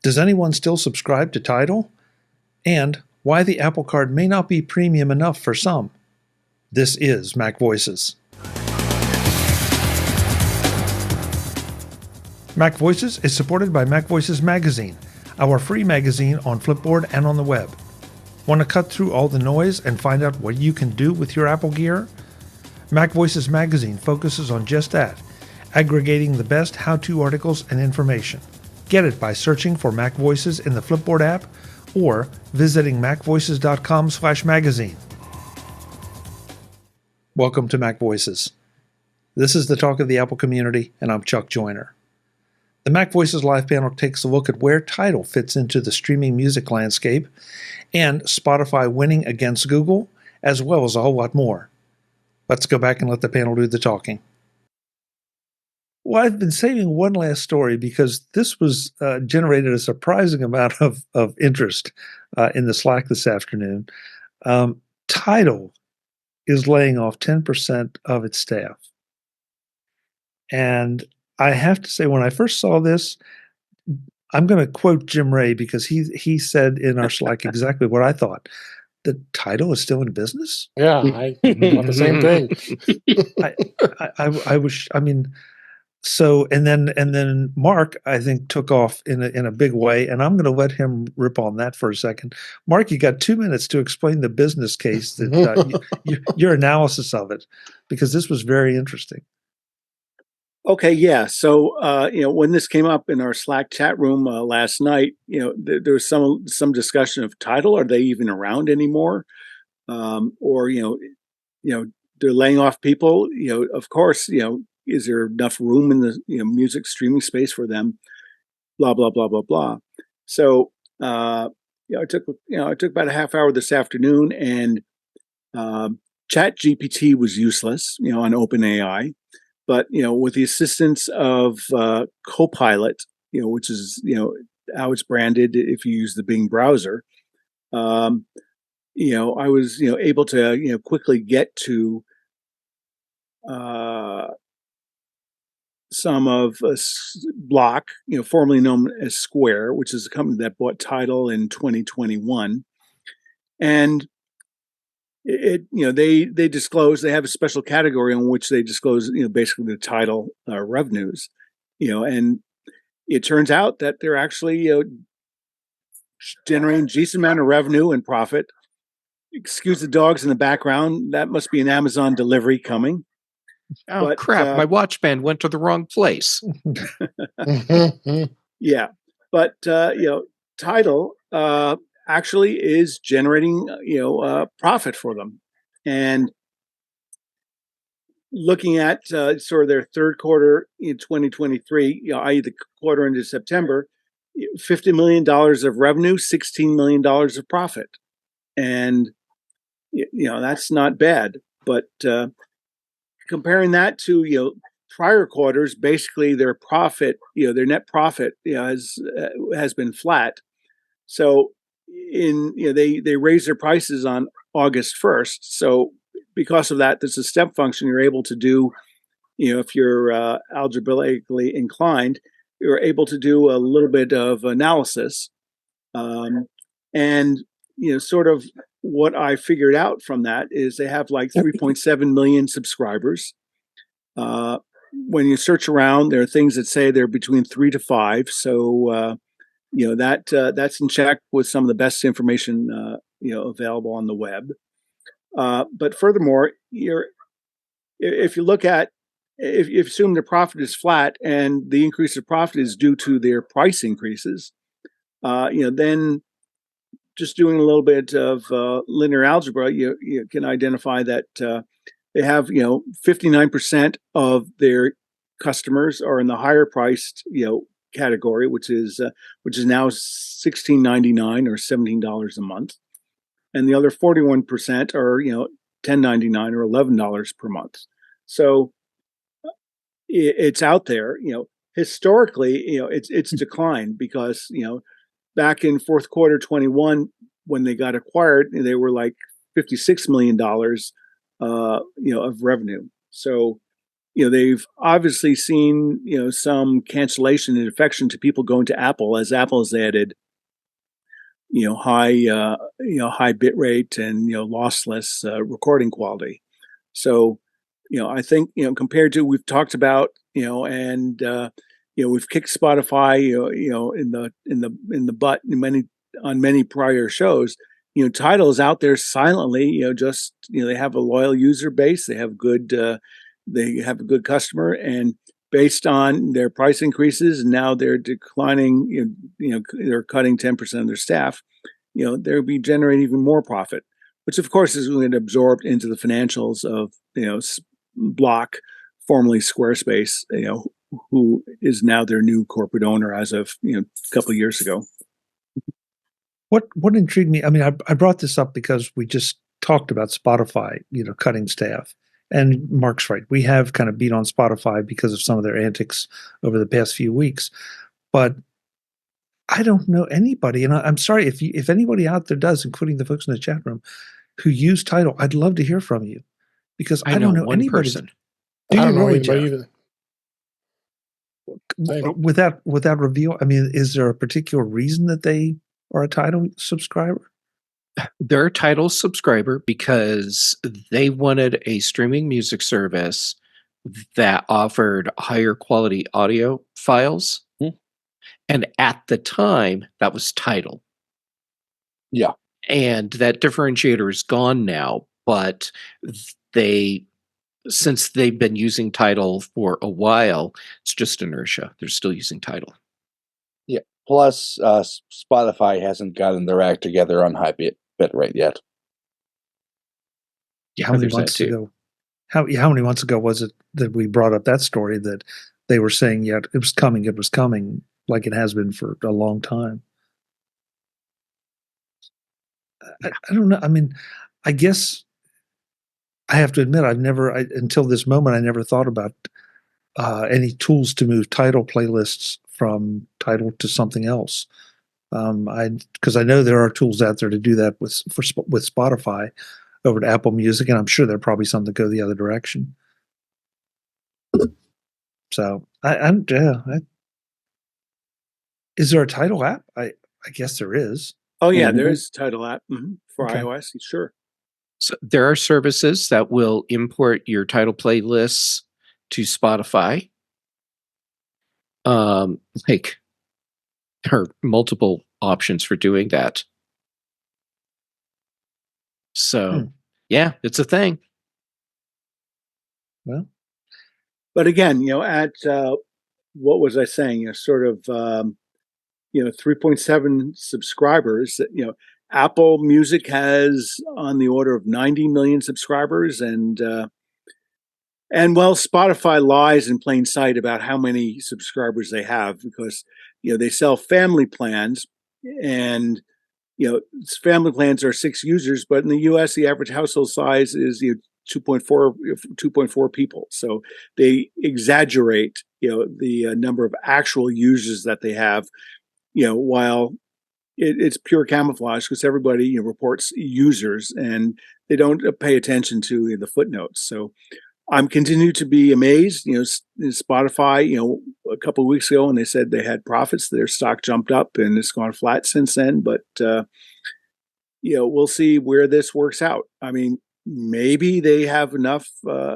Does anyone still subscribe to Tidal? And why the Apple Card may not be premium enough for some. This is Mac Voices. Mac Voices is supported by MacVoices Magazine, our free magazine on Flipboard and on the web. Want to cut through all the noise and find out what you can do with your Apple gear? MacVoices Magazine focuses on just that, aggregating the best how-to articles and information. Get it by searching for Mac Voices in the Flipboard app or visiting macvoices.com/magazine. Welcome to Mac Voices. This is the talk of the Apple community, and I'm Chuck Joyner. The Mac Voices Live panel takes a look at where Tidal fits into the streaming music landscape and Spotify winning against Google, as well as a whole lot more. Let's go back and let the panel do the talking. Well, I've been saving one last story because this was generated a surprising amount of interest in the Slack this afternoon. Tidal is laying off 10% of its staff. And I have to say, when I first saw this, I'm going to quote Jim Ray because he said in our Slack exactly what I thought. The Tidal is still in business? Yeah, I thought the same thing. So and then Mark, I think, took off in a big way, and I'm going to let him rip on that for a second. Mark, you got 2 minutes to explain the business case, that your analysis of it, because this was very interesting. Okay, yeah. So when this came up in our Slack chat room last night, there was some discussion of Tidal. Are they even around anymore? Or they're laying off people. Of course, is there enough room in the music streaming space for them? Blah blah blah blah blah. So I took about a half hour this afternoon, and Chat GPT was useless, on OpenAI, but with the assistance of Copilot, which is how it's branded if you use the Bing browser, I was able to quickly get to some of Block, formerly known as Square, which is a company that bought Tidal in 2021, and they disclose, they have a special category in which they disclose basically the Tidal revenues, and it turns out that they're actually generating a decent amount of revenue and profit. Excuse the dogs in the background. That must be an Amazon delivery coming. Oh, but, crap. My watch band went to the wrong place. Yeah. But, Tidal actually is generating, profit for them. And looking at sort of their third quarter in 2023, i.e. the quarter into September, $50 million of revenue, $16 million of profit. And, that's not bad. But comparing that to prior quarters, basically their profit, their net profit, has been flat. So they raised their prices on August 1st. So because of that, there's a step function you're able to do. If you're algebraically inclined, you're able to do a little bit of analysis, and sort of what I figured out from that is they have like 3.7 million subscribers. When you search around, there are things that say they're between 3 to 5. So, that's in check with some of the best information, available on the web. But furthermore, if you look at, if you assume their profit is flat and the increase of profit is due to their price increases, then just doing a little bit of linear algebra, you can identify that they have 59% of their customers are in the higher priced category, which is now $16.99 or $17 a month, and the other 41% are $10.99 or $11 per month. So it's out there. Historically, it's declined because back in fourth quarter 21, when they got acquired, they were like $56 million, of revenue. So they've obviously seen, some cancellation and defection to people going to Apple as Apple has added, high bit rate and, lossless recording quality. So, I think, compared to we've talked about, and, we've kicked Spotify, in the butt on many prior shows. Tidal is out there silently, they have a loyal user base. They have a good customer, and based on their price increases, now they're declining, they're cutting 10% of their staff, they'll be generating even more profit, which of course is going to get absorbed into the financials of, Block, formerly Squarespace, who is now their new corporate owner as of, a couple of years ago. What intrigued me, I mean, I brought this up because we just talked about Spotify, cutting staff. And Mark's right. We have kind of beat on Spotify because of some of their antics over the past few weeks. But I don't know anybody, and I'm sorry if anybody out there does, including the folks in the chat room, who use Tidal. I'd love to hear from you, because I don't know one anybody. person. Do I you don't know really, anybody Jeff? Without reveal, I mean, is there a particular reason that they are a Tidal subscriber? They're a Tidal subscriber because they wanted a streaming music service that offered higher quality audio files. And at the time, that was Tidal. Yeah. And that differentiator is gone now, but since they've been using Tidal for a while, it's just inertia. They're still using Tidal. Yeah. Plus, Spotify hasn't gotten their act together on high bit rate yet. Yeah, how many months ago? How many months ago was it that we brought up that story that they were saying, yeah, it was coming, like it has been for a long time? I don't know. I mean, I guess I have to admit, until this moment, I never thought about any tools to move Tidal playlists from Tidal to something else. Because I know there are tools out there to do that with Spotify over to Apple Music, and I'm sure there are probably some that go the other direction. So is there a Tidal app? I guess there is. Oh yeah, there is a Tidal app for iOS. Sure. So there are services that will import your Tidal playlists to Spotify. Like there are multiple options for doing that. So yeah, it's a thing. Well, but again, at what was I saying? Sort of 3.7 subscribers. Apple Music has on the order of 90 million subscribers, and Spotify lies in plain sight about how many subscribers they have, because they sell family plans, and family plans are 6 users, but in the U.S. the average household size is 2.4 people. So they exaggerate the number of actual users that they have, while it's pure camouflage, because everybody reports users and they don't pay attention to the footnotes. So I'm continuing to be amazed. Spotify, a couple of weeks ago when they said they had profits, their stock jumped up and it's gone flat since then. But, we'll see where this works out. I mean, maybe they have enough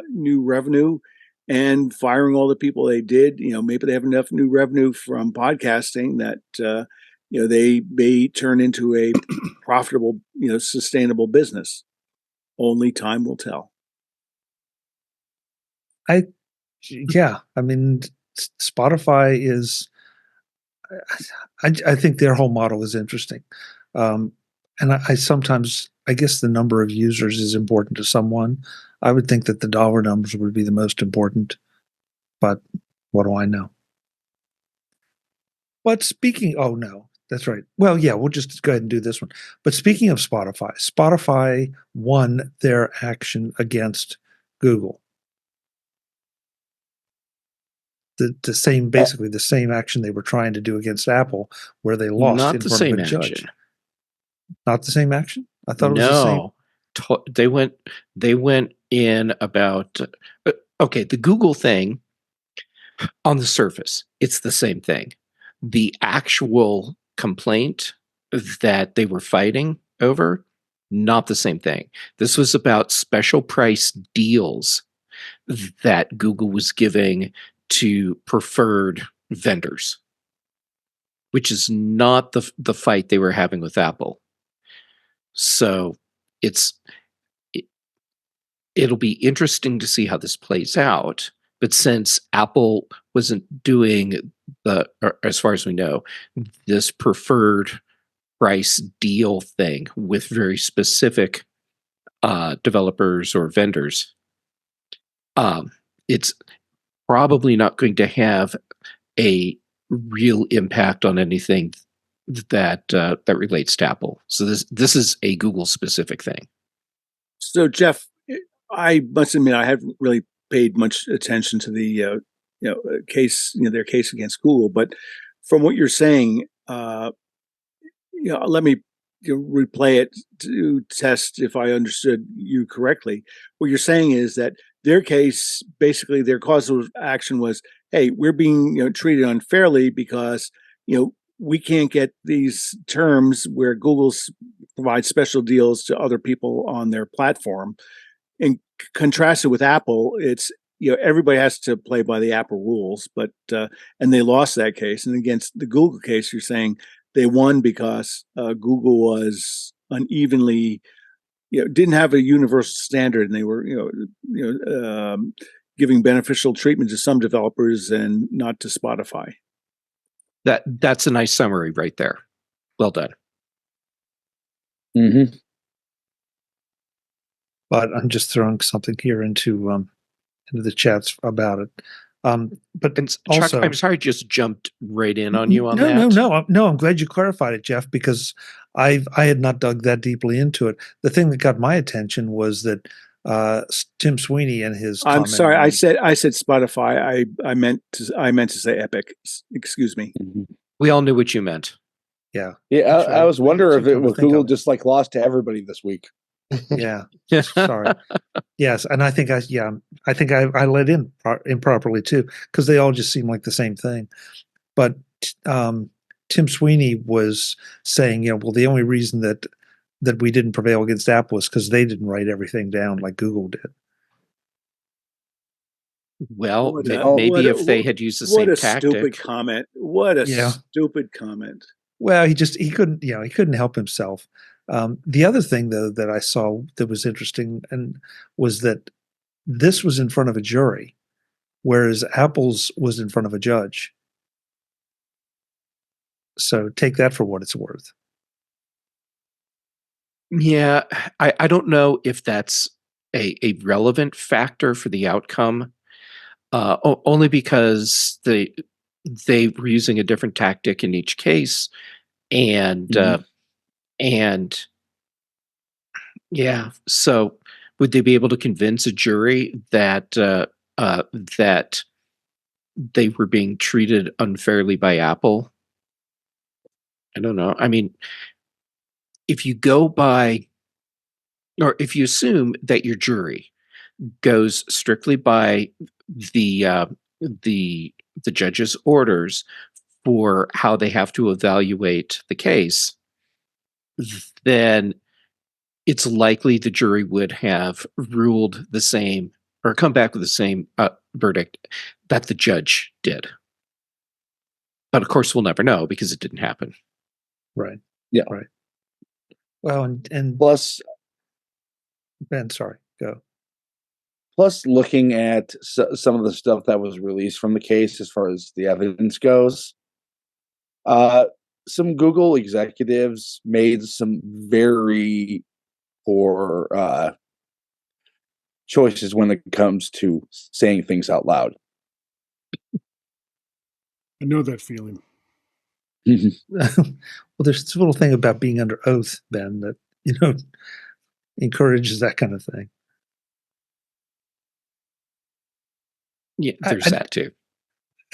new revenue, and firing all the people they did, maybe they have enough new revenue from podcasting that, they may turn into a profitable, sustainable business. Only time will tell. I mean, Spotify is, I think their whole model is interesting. And I sometimes, I guess the number of users is important to someone. I would think that the dollar numbers would be the most important, but what do I know? But oh no, that's right. Well, yeah, we'll just go ahead and do this one. But speaking of Spotify won their action against Google. Basically the same action they were trying to do against Apple, where they lost Not in the front same of a judge. action. Not the same action? I thought it was the same. They went in about okay, the Google thing, on the surface, it's the same thing. The actual complaint that they were fighting over, not the same thing. This was about special price deals that Google was giving to preferred vendors, which is not the fight they were having with Apple. So it'll be interesting to see how this plays out. But since Apple wasn't doing or as far as we know, this preferred price deal thing with very specific developers or vendors, it's probably not going to have a real impact on anything that relates to Apple. So this is a Google specific thing. So Jeff, I must admit I haven't really paid much attention to the case, their case against Google. But from what you're saying, let me replay it to test if I understood you correctly. What you're saying is that their case, basically, their cause of action was, hey, we're being treated unfairly because we can't get these terms where Google provides special deals to other people on their platform. And contrasted with Apple, it's everybody has to play by the Apple rules, but and they lost that case. And against the Google case, you're saying they won because Google was unevenly, didn't have a universal standard, and they were giving beneficial treatment to some developers and not to Spotify. That's a nice summary right there. Well done. Mm-hmm. But I'm just throwing something here into the chats about it. But also, Chuck, I'm sorry, I just jumped right in on you on that. No. I'm glad you clarified it, Jeff, because I had not dug that deeply into it. The thing that got my attention was that Tim Sweeney and his. I'm sorry, I said Spotify. I meant to say Epic. Excuse me. Mm-hmm. We all knew what you meant. Yeah. Yeah, I was wondering if it was Google just lost to everybody this week. Yeah. Sorry. Yes, and I think I let in improperly too, because they all just seem like the same thing. But Tim Sweeney was saying, well, the only reason that we didn't prevail against Apple was because they didn't write everything down like Google did. Well, maybe if they had used the same tactic. What a stupid comment! What a stupid comment. Well, he couldn't help himself. The other thing, though, that I saw that was interesting was that this was in front of a jury, whereas Apple's was in front of a judge. So take that for what it's worth. Yeah, I don't know if that's a relevant factor for the outcome, only because they were using a different tactic in each case, and yeah. So would they be able to convince a jury that that they were being treated unfairly by Apple? I don't know. I mean, if you go by, or if you assume that your jury goes strictly by the judge's orders for how they have to evaluate the case, then it's likely the jury would have ruled the same or come back with the same verdict that the judge did. But of course, we'll never know because it didn't happen. Right. Yeah. Right. Well, and plus, Ben, sorry, go. Plus, looking at some of the stuff that was released from the case as far as the evidence goes, some Google executives made some very poor choices when it comes to saying things out loud. I know that feeling. Well, there's this little thing about being under oath, Ben, that encourages that kind of thing. Yeah, there's that too.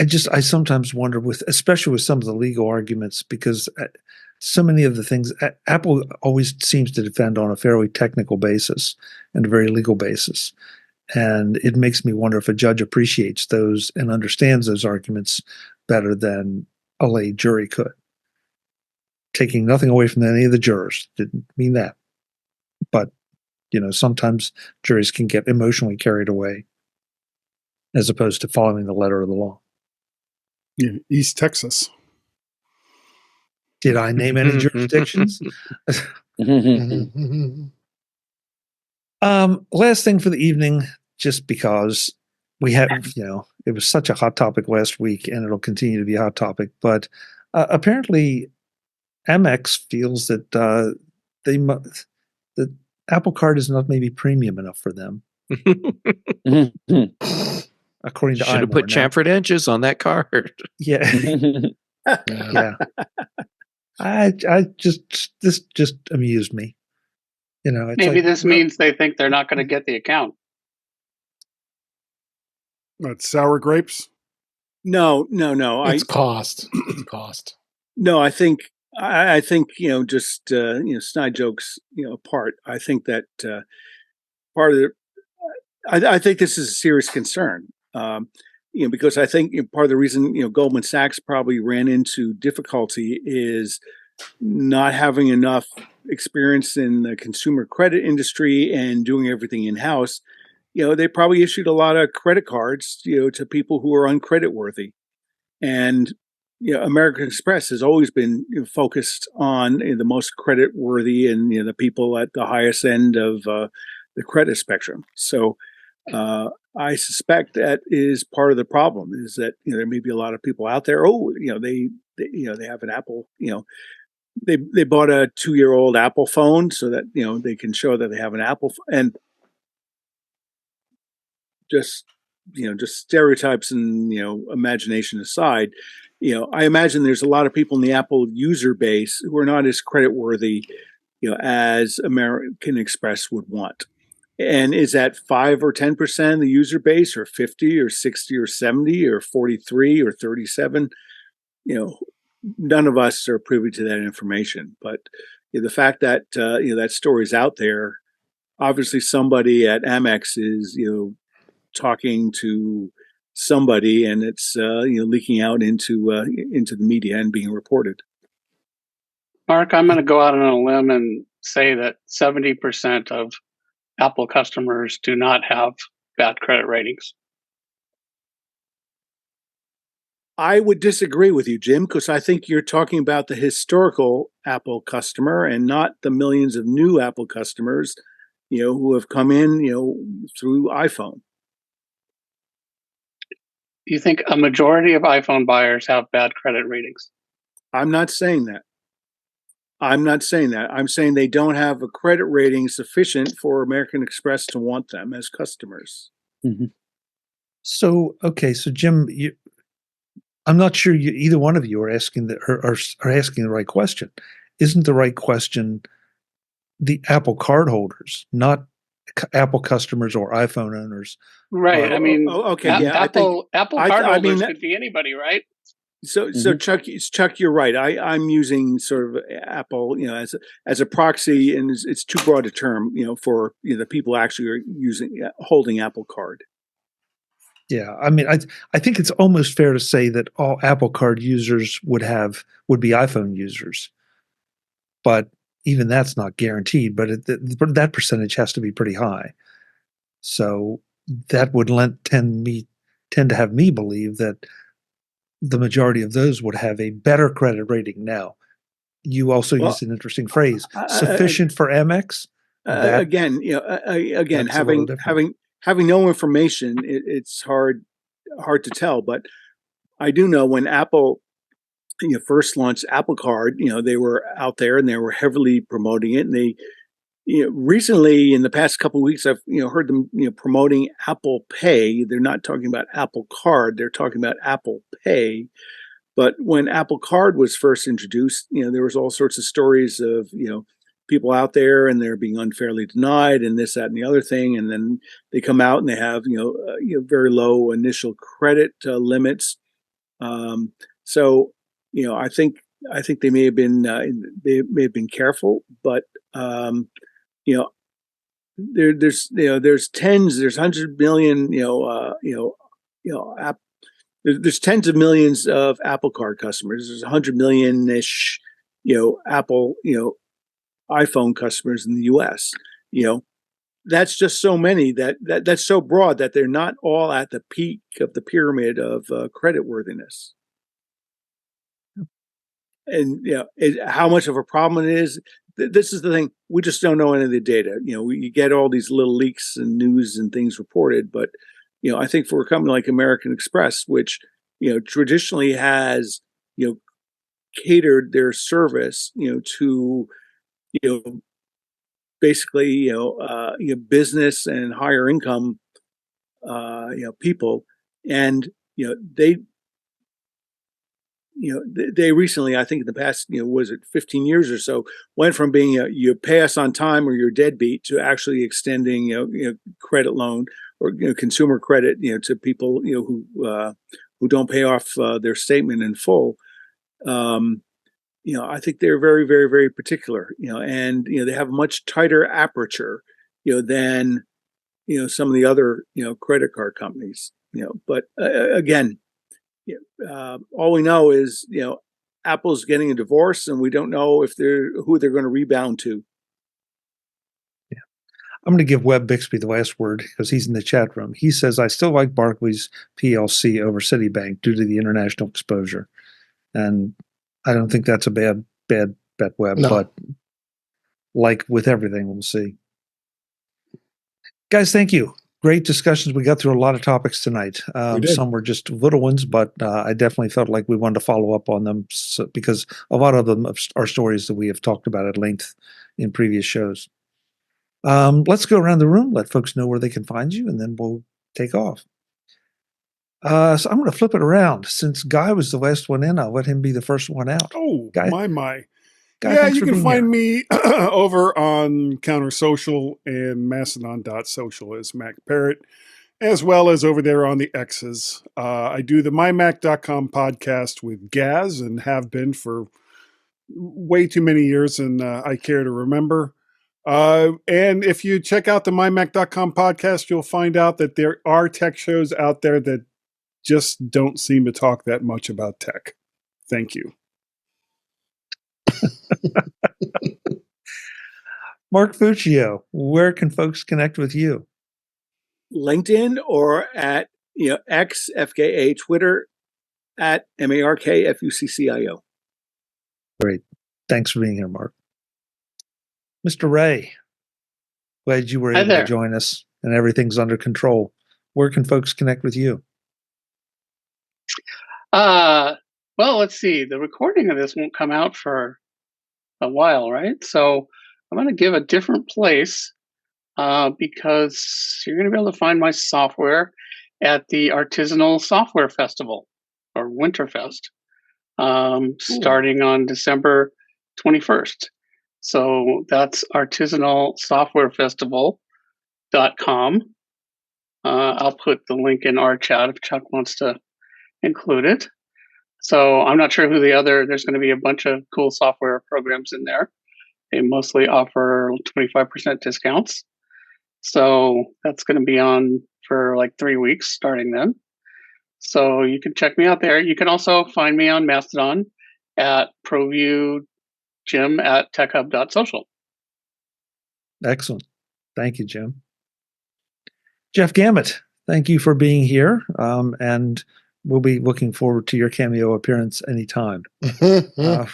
I sometimes wonder especially with some of the legal arguments, because so many of the things Apple always seems to defend on a fairly technical basis and a very legal basis. And it makes me wonder if a judge appreciates those and understands those arguments better than a lay jury could. Taking nothing away from any of the jurors, didn't mean that. But, sometimes juries can get emotionally carried away as opposed to following the letter of the law. Yeah, East Texas. Did I name any jurisdictions? Last thing for the evening, just because we have, it was such a hot topic last week and it'll continue to be a hot topic, but apparently Amex feels that that Apple Card is not maybe premium enough for them. According to Should have put chamfered edges on that card. Yeah. Yeah. This just amused me. It's Maybe this means they think they're not going to get the account. That's sour grapes? No. It's cost. It's cost. No, I think just snide jokes apart. I think that part of I think this is a serious concern. Because I think part of the reason Goldman Sachs probably ran into difficulty is not having enough experience in the consumer credit industry and doing everything in house. They probably issued a lot of credit cards to people who are uncreditworthy, and American Express has always been focused on the most creditworthy and the people at the highest end of the credit spectrum. So I suspect that is part of the problem, is that there may be a lot of people out there. They have an Apple. They bought a 2-year-old Apple phone so that they can show that they have an Apple and just stereotypes and imagination aside. I imagine there's a lot of people in the Apple user base who are not as creditworthy, as American Express would want. And is that 5 or 10% of the user base, or 50 or 60 or 70 or 43 or 37? None of us are privy to that information. But the fact that that story is out there, obviously somebody at Amex is talking to somebody, and it's leaking out into the media and being reported. Mark, I'm going to go out on a limb and say that 70% of Apple customers do not have bad credit ratings. I would disagree with you, Jim, because I think you're talking about the historical Apple customer and not the millions of new Apple customers, who have come in, through iPhone. Do you think a majority of iPhone buyers have bad credit ratings? I'm not saying that. I'm saying they don't have a credit rating sufficient for American Express to want them as customers. Mm-hmm. So Jim, I'm not sure either one of you are asking are asking the right question. Isn't the right question the Apple cardholders, not Apple customers or iPhone owners? Right. Apple cardholders could be anybody, right? So Chuck, you're right. I'm using sort of Apple, as a proxy, and it's too broad a term, for the people actually are holding Apple Card. Yeah, I think it's almost fair to say that all Apple Card users would be iPhone users, but even that's not guaranteed. But that percentage has to be pretty high. So that would tend to have me believe that the majority of those would have a better credit rating now. You also used an interesting phrase, sufficient for Amex. Again, having no information, it's hard to tell. But I do know when Apple first launched Apple Card, they were out there and they were heavily promoting it. And they, recently in the past couple of weeks, I've heard them promoting Apple Pay. They're not talking about Apple Card; they're talking about Apple Pay. But when Apple Card was first introduced, there was all sorts of stories of people out there and they're being unfairly denied and this, that, and the other thing. And then they come out and they have, very low initial credit limits. So, I think they may have been careful, but, there's tens, there's 100 million, there's tens of millions of Apple Card customers. There's 100 million ish, Apple, iPhone customers in the U.S. That's just so many that's so broad that they're not all at the peak of the pyramid of creditworthiness. And how much of a problem it is. This is the thing. We just don't know any of the data. You get all these little leaks and news and things reported, but I think for a company like American Express, which traditionally has catered their service to basically business and higher income people, and they recently, I think in the past, was it 15 years or so, went from being you pay us on time or you're deadbeat to actually extending credit loan or consumer credit to people who don't pay off their statement in full. I think they're very, very, very particular, and they have a much tighter aperture than some of the other credit card companies. But again. All we know is, Apple's getting a divorce, and we don't know who they're going to rebound to. Yeah, I'm going to give Webb Bixby the last word because he's in the chat room. He says, "I still like Barclays PLC over Citibank due to the international exposure," and I don't think that's a bad bet, Webb. No. But like with everything, we'll see. Guys, thank you. Great discussions. We got through a lot of topics tonight. Some were just little ones, but I definitely felt like we wanted to follow up on them because a lot of them are stories that we have talked about at length in previous shows. Let's go around the room, let folks know where they can find you, and then we'll take off. So I'm going to flip it around. Since Guy was the last one in, I'll let him be the first one out. Oh, Guy, my. Guy, yeah, you can find me over on Counter Social and Mastodon.social as Mac Parrot, as well as over there on the X's. I do the mymac.com podcast with Gaz and have been for way too many years, and I care to remember. And if you check out the mymac.com podcast, you'll find out that there are tech shows out there that just don't seem to talk that much about tech. Thank you. Mark Fuccio, where can folks connect with you? LinkedIn or at X, FKA, Twitter at MARKFUCCIO. Great. Thanks for being here, Mark. Mr. Ray, glad you were able to join us and everything's under control. Where can folks connect with you? Well, let's see. The recording of this won't come out for a while, right? So I'm going to give a different place because you're going to be able to find my software at the Artisanal Software Festival, or Winterfest, starting on December 21st. So that's artisanalsoftwarefestival.com. I'll put the link in our chat if Chuck wants to include it. So I'm not sure there's going to be a bunch of cool software programs in there. They mostly offer 25% discounts. So that's going to be on for like 3 weeks starting then. So you can check me out there. You can also find me on Mastodon at ProviewJim@techhub.social. Excellent. Thank you, Jim. Jeff Gamet, thank you for being here. And we'll be looking forward to your cameo appearance anytime. Where can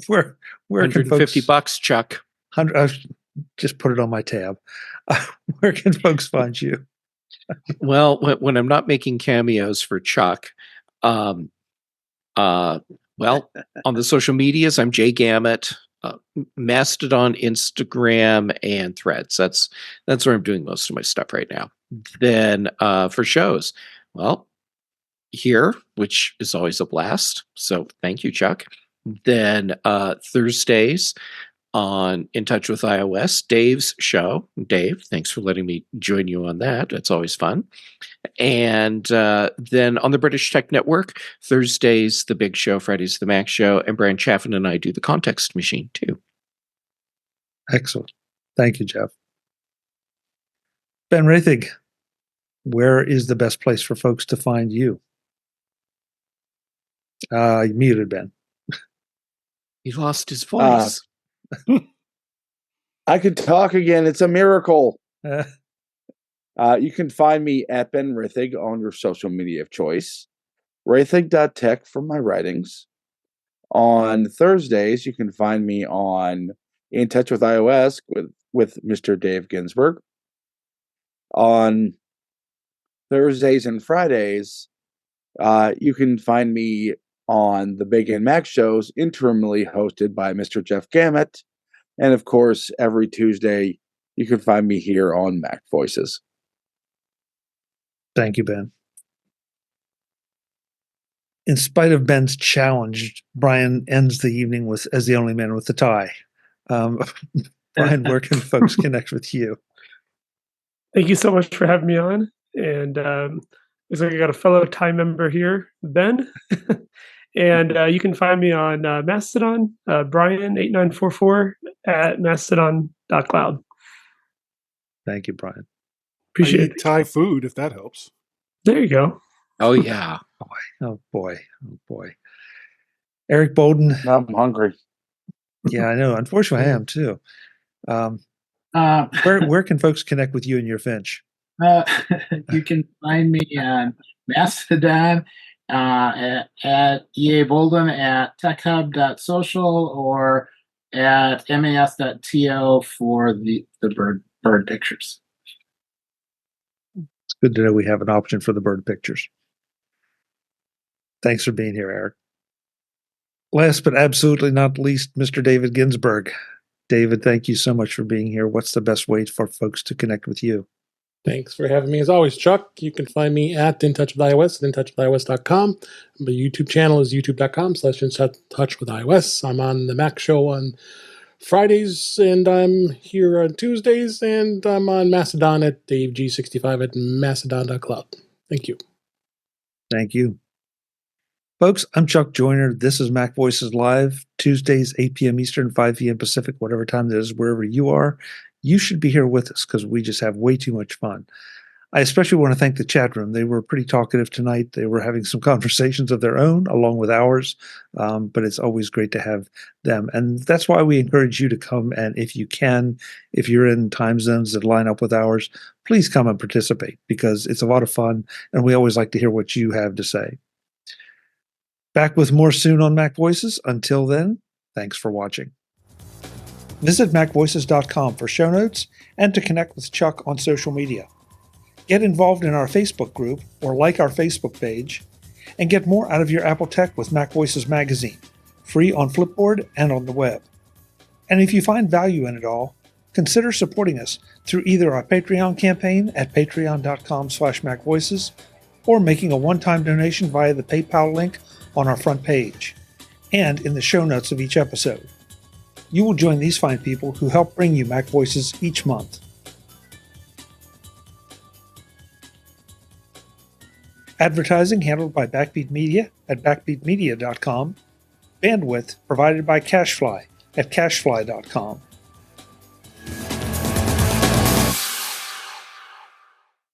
folks, $150, Chuck? Just put it on my tab. Where can folks find you? Well, when I'm not making cameos for Chuck, on the social medias, I'm Jay Gamet, Mastodon, Instagram, and Threads. That's where I'm doing most of my stuff right now. Then for shows, well, here, which is always a blast. So thank you, Chuck. Then Thursdays on In Touch with iOS, Dave's show. Dave, thanks for letting me join you on that. That's always fun. And then on the British Tech Network, Thursdays, The Big Show, Fridays, The Mac Show, and Brian Chaffin and I do The Context Machine, too. Excellent. Thank you, Jeff. Ben Roethig, where is the best place for folks to find you? You muted, Ben. He lost his voice. I could talk again. It's a miracle. You can find me at Ben Roethig on your social media of choice. Roethig.tech for my writings. On Thursdays, you can find me on In Touch with iOS with Mr. Dave Ginsburg. On Thursdays and Fridays, you can find me on the Big and Mac shows, interimly hosted by Mr. Jeff Gamet. And of course, every Tuesday, you can find me here on Mac Voices. Thank you, Ben. In spite of Ben's challenge, Brian ends the evening as the only man with the tie. Brian, where can folks connect with you? Thank you so much for having me on. And looks like I got a fellow tie member here, Ben. And you can find me on Mastodon, Brian8944 at mastodon.cloud. Thank you, Brian. Appreciate it. Thai food, if that helps. There you go. Oh, yeah. Oh, boy. Eric Bolden. I'm hungry. Yeah, I know. Unfortunately, I am too. Where can folks connect with you and your Finch? You can find me on Mastodon at EA Bolden at techhub.social or at mas.to for the bird pictures. It's good to know we have an option for the bird pictures. Thanks for being here, Eric. Last but absolutely not least, Mr. David Ginsburg. David, thank you so much for being here. What's the best way for folks to connect with you? Thanks for having me as always, Chuck. You can find me at In Touch with iOS at intouchwithios.com. My YouTube channel is youtube.com/intouchwithios. I'm on the Mac Show on Fridays, and I'm here on Tuesdays, and I'm on Mastodon at DaveG65 at mastodon.cloud. Thank you. Thank you. Folks, I'm Chuck Joyner. This is Mac Voices Live, Tuesdays, 8 p.m. Eastern, 5 p.m. Pacific, whatever time it is, wherever you are. You should be here with us because we just have way too much fun. I especially want to thank the chat room. They were pretty talkative tonight. They were having some conversations of their own along with ours, but it's always great to have them. And that's why we encourage you to come. And if you can, if you're in time zones that line up with ours, please come and participate because it's a lot of fun. And we always like to hear what you have to say. Back with more soon on Mac Voices. Until then, thanks for watching. Visit MacVoices.com for show notes and to connect with Chuck on social media. Get involved in our Facebook group or like our Facebook page, and get more out of your Apple tech with MacVoices Magazine, free on Flipboard and on the web. And if you find value in it all, consider supporting us through either our Patreon campaign at patreon.com/MacVoices or making a one-time donation via the PayPal link on our front page and in the show notes of each episode. You will join these fine people who help bring you Mac Voices each month. Advertising handled by Backbeat Media at backbeatmedia.com. Bandwidth provided by CashFly at cashfly.com.